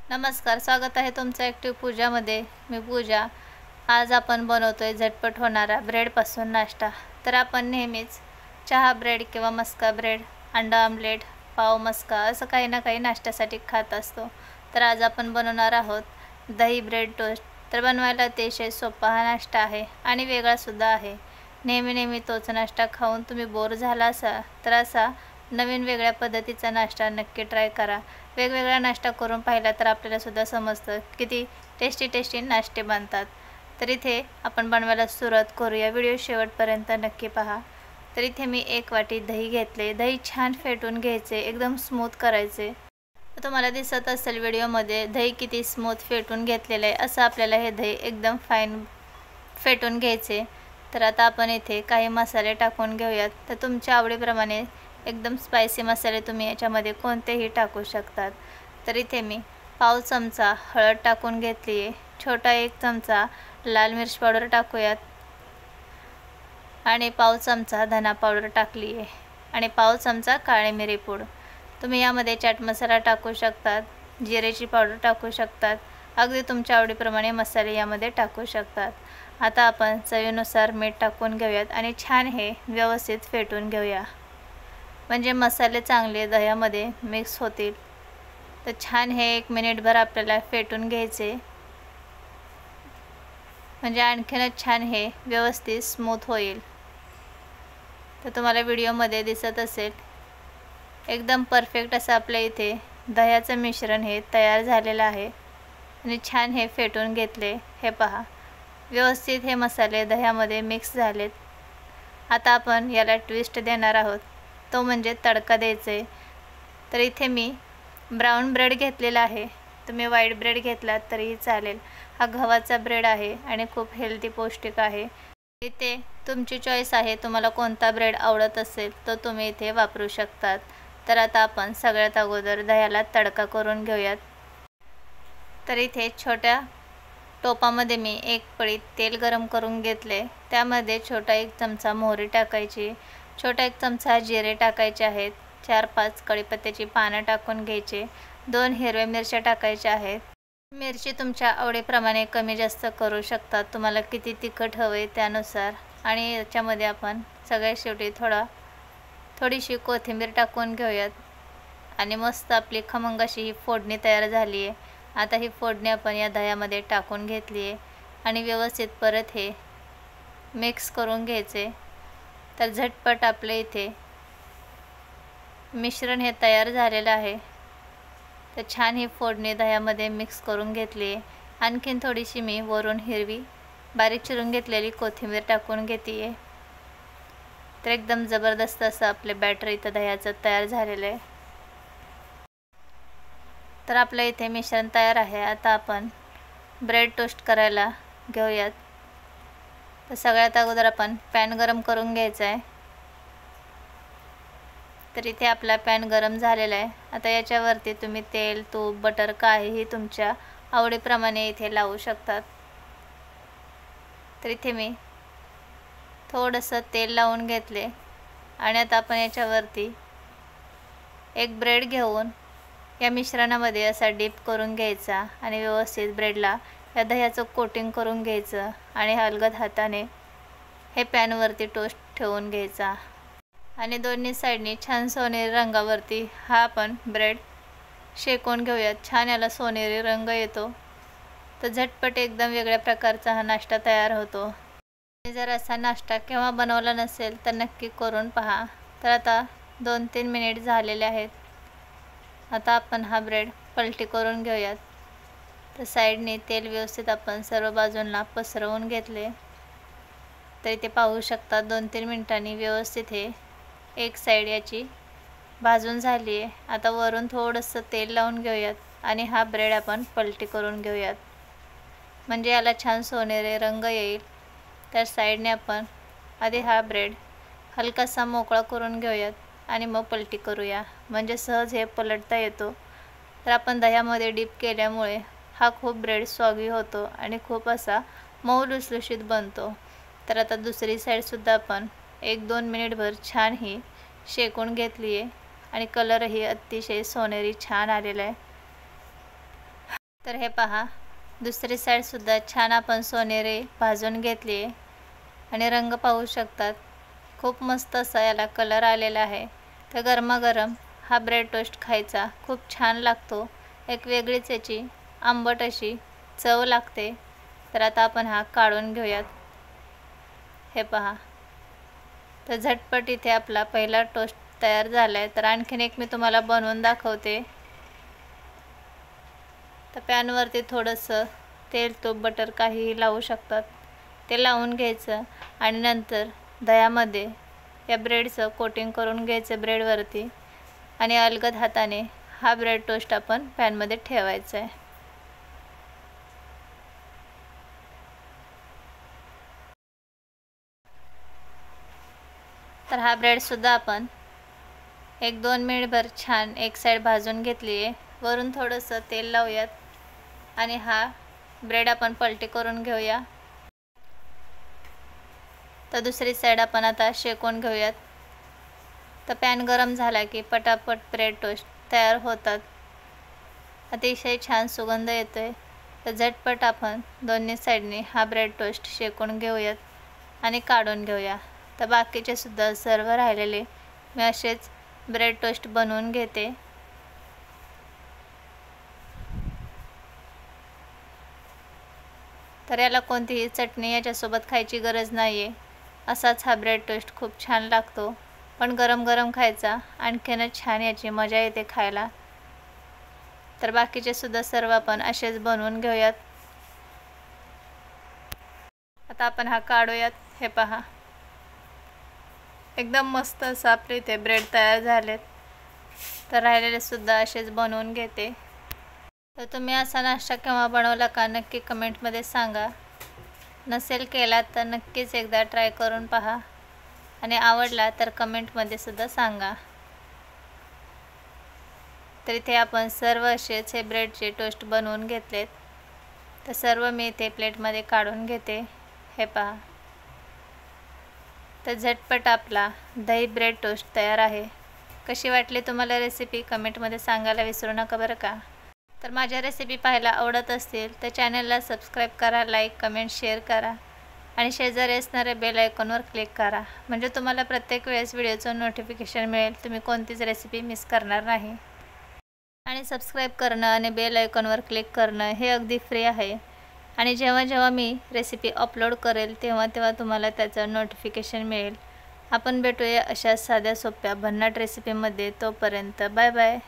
नमस्कार, स्वागत आहे तुमचं ॲक्टिव्ह पूजामध्ये। मी पूजा। आज आपण बनवतोय झटपट होणारा ब्रेडपासून नाश्ता। तर आपण नेहमीच चहा ब्रेड किंवा मस्का ब्रेड, अंडा आमलेट, पाव मस्का असं काही ना काही नाश्त्यासाठी खात असतो। तर आज आपण बनवणार आहोत दही ब्रेड टोस्ट। तर बनवायला अतिशय सोपा हा नाश्ता आहे आणि वेगळासुद्धा आहे। नेहमी तोच नाश्ता खाऊन तुम्ही बोर झाला असाल तर असा नवीन वेगळ्या पद्धतीचा नाश्ता नक्की ट्राय करा। वेगवेगळा नाश्ता करून पाहिला तर आपल्याला सुद्धा समजतं किती टेस्टी नाश्ते बनतात। तर इथे आपण बनवायला सुरुवात करूया। व्हिडिओ शेवटपर्यंत नक्की पहा। तर इथे मी 1 वाटी दही घेतले। दही छान फेटून घ्यायचे, एकदम स्मूथ करायचे। तुम्हाला दिसत असेल व्हिडिओमध्ये दही किती स्मूथ फेटून घेतलेलं आहे। असं आपल्याला हे दही एकदम फाईन फेटून घ्यायचे। तर आता आपण इथे काही मसाले टाकून घेऊयात। तर तुमच्या आवडीप्रमाणे एकदम स्पायसी मसाले तुम्ही याच्यामध्ये कोणतेही टाकू शकतात। तर इथे मी पाव चमचा हळद टाकून घेतली आहे। छोटा 1 चमचा लाल मिर्च पावडर टाकूयात आणि पाव चमचा धना पावडर टाकली आहे आणि पाव चमचा काळे मिरी पूड। तुम्ही यामध्ये चाट मसाला टाकू शकतात, जिरेची पावडर टाकू शकतात, अगदी तुमच्या आवडीप्रमाणे मसाले यामध्ये टाकू शकतात। आता आपण चवीनुसार मीठ टाकून घेऊयात आणि छान हे व्यवस्थित फेटून घेऊया, म्हणजे मसाले चांगले दह्यामध्ये मिक्स होतील। तर छान हे 1 मिनिटभर आपल्याला फेटून घ्यायचे, म्हणजे आणखीनच छान हे व्यवस्थित स्मूथ होईल। तर तुम्हाला व्हिडिओमध्ये दिसत असेल एकदम परफेक्ट असं आपल्या इथे दह्याचं मिश्रण हे तयार झालेलं आहे आणि छान हे फेटून घेतले। हे पहा, व्यवस्थित हे मसाले दह्यामध्ये मिक्स झालेत। आता आपण याला ट्विस्ट देणार आहोत, तो म्हणजे तडका द्यायचे। तर इथे मी ब्राऊन ब्रेड घेतलेला आहे, तुम्ही व्हाईट ब्रेड घेतलात तरीही चालेल। हा गव्हाचा ब्रेड आहे आणि खूप हेल्दी पौष्टिक आहे। इथे तुमची चॉईस आहे, तुम्हाला कोणता ब्रेड आवडत असेल तो तुम्ही इथे वापरू शकतात। तर आता आपण सगळ्यात अगोदर दह्याला तडका करून घेऊयात। तर इथे छोट्या टोपामध्ये मी 1 पळी तेल गरम करून घेतले। त्यामध्ये छोटा 1 चमचा मोहरी टाकायची, छोटा 1 चमचा जिरे टाकायचे आहेत, 4-5 कढीपत्त्याची पानं टाकून घ्यायचे, 2 हिरव्या मिरच्या टाकायच्या आहेत। मिरची तुमच्या आवडीप्रमाणे कमी जास्त करू शकतात, तुम्हाला किती तिखट हवे त्यानुसार। आणि याच्यामध्ये आपण सगळ्यात शेवटी थोडीशी कोथिंबीर टाकून घेऊयात आणि मस्त आपली खमंग अशी ही फोडणी तयार झाली आहे। आता ही फोडणी आपण या दह्यामध्ये टाकून घेतली आहे आणि व्यवस्थित परत हे मिक्स करून घ्यायचे। तर झटपट आपले इथे मिश्रण हे तयार झालेलं आहे। तर छान ही फोडणी दह्यामध्ये मिक्स करून घेतली आहे। आणखीन थोडीशी मी वरून हिरवी बारीक चिरून घेतलेली कोथिंबीर टाकून घेते आहे। तर एकदम जबरदस्त असं आपले बॅटर इथं दह्याचं तयार झालेलं आहे। तर आपलं इथे मिश्रण तयार आहे। आता आपण ब्रेड टोस्ट करायला घेऊयात। तर सगळ्यात अगोदर आपण पॅन गरम करून घ्यायचा आहे। तर इथे आपला पॅन गरम झालेला आहे। आता याच्यावरती तुम्ही तेल, तूप, बटर काहीही तुमच्या आवडीप्रमाणे इथे लावू शकतात। तर इथे मी थोडंसं तेल लावून घेतले आणि आता आपण याच्यावरती 1 ब्रेड घेऊन या मिश्रणामध्ये असा डीप करून घ्यायचा आणि व्यवस्थित ब्रेडला या दह्याचं कोटिंग करून घ्यायचं आणि हलगर्जीपणे हाताने हे पॅनवरती टोस्ट ठेवून घ्यायचा आणि दोन्ही साईडनी छान सोनेरी रंगावरती हा आपण ब्रेड शेकून घेऊयात। छान याला सोनेरी रंग येतो, तर झटपट एकदम वेगळ्या प्रकारचा हा नाश्ता तयार होतो। जर असा नाश्ता केव्हा बनवला नसेल तर नक्की करून पहा। तर आता 2-3 मिनिट झालेले आहेत। आता आपण हा ब्रेड पलटी करून घेऊयात। तर साईडने तेल व्यवस्थित आपण सर्व बाजूंना पसरवून घेतले। तर इथे पाहू शकता 2-3 मिनिटांनी व्यवस्थित हे एक साईड याची भाजून झाली आहे। आता वरून थोडंसं तेल लावून घेऊयात आणि हा ब्रेड आपण पलटी करून घेऊयात, म्हणजे याला छान सोनेरी रंग येईल। तर साईडने आपण आधी हा ब्रेड हलकासा मोकळा करून घेऊयात आणि मग पलटी करूया, म्हणजे सहज हे पलटता येतो। तर आपण दह्यामध्ये डीप केल्यामुळे हा खूप ब्रेड सॉगी होतो आणि खूप असा मऊ लुसलुशीत बनतो। तर आता दुसरी साईडसुद्धा आपण 1-2 मिनिटभर छान ही शेकून घेतली आहे आणि कलरही अतिशय सोनेरी छान आलेला आहे। तर हे पहा, दुसरी साईडसुद्धा छान आपण सोनेरी भाजून घेतली आहे आणि रंग पाहू शकतात. खूप मस्त असा याला कलर आलेला आहे. तर गरमागरम हा ब्रेड टोस्ट खायचा खूप छान लागतो. एक वेगळीच याची आंबट अशी चव लागते. तर आता आपण हा काढून घेऊयात. हे पहा, तर झटपट इथे आपला पहिला टोस्ट तयार झाला आहे. तर आणखीन एक मी तुम्हाला बनवून दाखवते. तर पॅनवरती थोडंसं तेल, तूप, बटर काहीही लावू शकतात. ते लावून घ्यायचं आणि नंतर दह्यामध्ये या ब्रेडचं कोटिंग करून घ्यायचं ब्रेडवरती आणि अलगद हाताने हा ब्रेड टोस्ट आपण पॅनमध्ये ठेवायचा आहे. तर हा ब्रेडसुद्धा आपण 1-2 मिनिटभर छान एक साईड भाजून घेतली आहे. वरून थोडंसं तेल लावूयात आणि हा ब्रेड आपण पलटी करून घेऊया. तर दुसरी साईड आपण आता शेकून घेऊयात. तर पॅन गरम झाला की पटापट ब्रेड टोस्ट तयार होतात. अतिशय छान सुगंध येतोय. तर झटपट आपण दोन्ही साईडनी हा ब्रेड टोस्ट शेकून घेऊयात आणि काढून घेऊया. तर बाकीचे सुद्धा सर्व राहिलेले मी असेच ब्रेड टोस्ट बनवून घेते. तर याला कोणतीही चटणी याच्यासोबत खायची गरज नाही आहे. असाच हा ब्रेड टोस्ट खूप छान लागतो. पण गरम गरम खायचा आणखीनच छान याची मजा येते खायला. तर बाकीचे सुद्धा सर्व आपण असेच बनवून घेऊयात. आता आपण हा काढूयात. हे पहा, एकदम मस्त असं आपले इथे ब्रेड तयार झालेत. तर राहिलेले सुद्धा असेच बनवून घेते. तर तुम्ही असा नाश्ता केव्हा बनवला का नक्की कमेंटमध्ये सांगा. नसेल केला तर नक्कीच एकदा ट्राय करून पहा आणि आवडला तर कमेंटमध्ये सुद्धा सांगा. तर इथे आपण सर्व असेच हे ब्रेडचे टोस्ट बनवून घेतलेत. तर सर्व मी इथे प्लेटमध्ये काढून घेते. हे पहा, तर झटपट आपला दही ब्रेड टोस्ट तयार आहे. कशी वाटली तुम्हाला रेसिपी कमेंटमध्ये सांगायला विसरू नका बरं का. तर माझ्या रेसिपी पाहायला आवडत असतील तर चॅनलला सबस्क्राईब करा, लाईक, कमेंट, शेअर करा आणि शेजारी असणाऱ्या बेल आयकॉनवर क्लिक करा. म्हणजे तुम्हाला प्रत्येक वेळेस व्हिडिओचं नोटिफिकेशन मिळेल. तुम्ही कोणतीच रेसिपी मिस करणार नाही. आणि सबस्क्राईब करणं आणि बेल आयकॉनवर क्लिक करणं हे अगदी फ्री आहे. आणि जेव्हा जेव्हा मी रेसिपी अपलोड करेल तेव्हा तेव्हा तुम्हाला त्याचं नोटिफिकेशन मिळेल. आपण भेटूया अशा साध्या सोप्या भन्नाट रेसिपीमध्ये. तोपर्यंत बाय बाय.